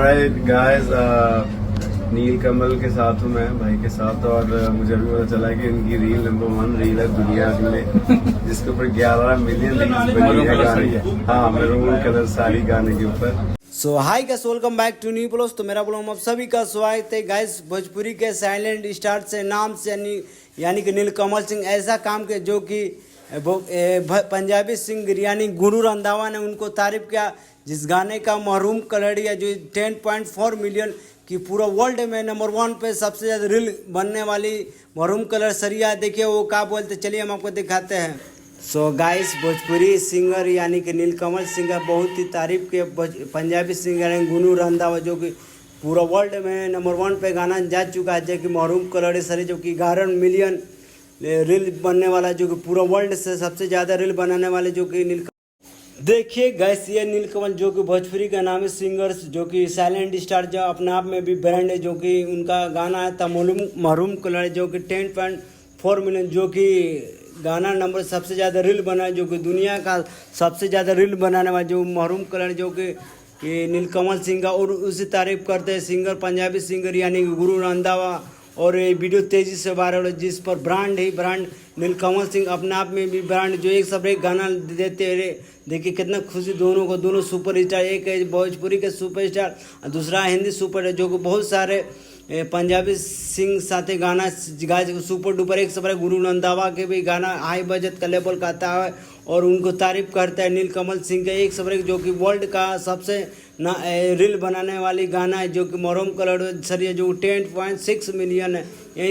Guys Neel Kamal के साथ हूँ मैं भाई के साथ और मुझे अभी पता चला कि इनकी रील नंबर 1 रील है दुनिया में जिसके ऊपर 11 मिलियन रील्स बनी है गाने। हाँ, मैरून कलर साड़ी गाने के ऊपर। So hi guys, welcome back to new blogs. तो मेरा ब्लॉग आप सभी का स्वागत है गाइस। भोजपुरी के साइलेंट स्टार से नाम से यानी कि नीलकमल सिंह ऐसा काम के जो कि पंजाबी सिंगर यानी गुरु रंधावा ने उनको तारीफ किया, जिस गाने का महरूम कलड़िया जो 10.4 मिलियन की पूरा वर्ल्ड में नंबर 1 पे सबसे ज़्यादा रील बनने वाली महरूम कलर सरिया। देखिए वो क्या बोलते, चलिए हम आपको दिखाते हैं। सो गाइस, भोजपुरी सिंगर यानी कि नीलकमल सिंह बहुत ही तारीफ के पंजाबी सिंगर हैं गुरु रंधावा, जो कि पूरा वर्ल्ड में नंबर 1 पे गाना जा चुका है, जो कि महरूम कलड़े सरी जो कि 11 मिलियन रील बनने वाला, जो कि पूरा वर्ल्ड से सबसे ज़्यादा रील बनाने वाले जो कि देखिए गैस, ये नीलकमल जो कि भोजपुरी का नाम है सिंगर्स, जो कि साइलेंट स्टार जो अपने आप में भी ब्रांड है, जो कि उनका गाना है महरूम कलर जो कि 10.4 मिलियन जो कि गाना नंबर सबसे ज़्यादा रील बना है, जो कि दुनिया का सबसे ज़्यादा रील बनाने वाला जो महरूम कलर जो कि नीलकमल सिंह का। और उसी तारीफ करते हैं सिंगर पंजाबी सिंगर यानी कि गुरु रंधावा। और ये वीडियो तेज़ी से वायरल है, जिस पर ब्रांड नीलकमल सिंह अपने आप में भी ब्रांड जो एक सब एक गाना देते रहे। देखिए कितना खुशी दोनों सुपर स्टार, एक है भोजपुरी के सुपर स्टार और दूसरा हिंदी सुपर, जो कि बहुत सारे पंजाबी सिंह साथे गाना गाए सुपर डुपर एक सब गुरु रंधावा के भी गाना हाई बजट का लेवल का आता है और उनको तारीफ करता है। नीलकमल सिंह के एक सब जो कि वर्ल्ड का सबसे रील बनाने वाली गाना है, जो कि महरूम कलर सरिया जो 10.6 मिलियन है। यही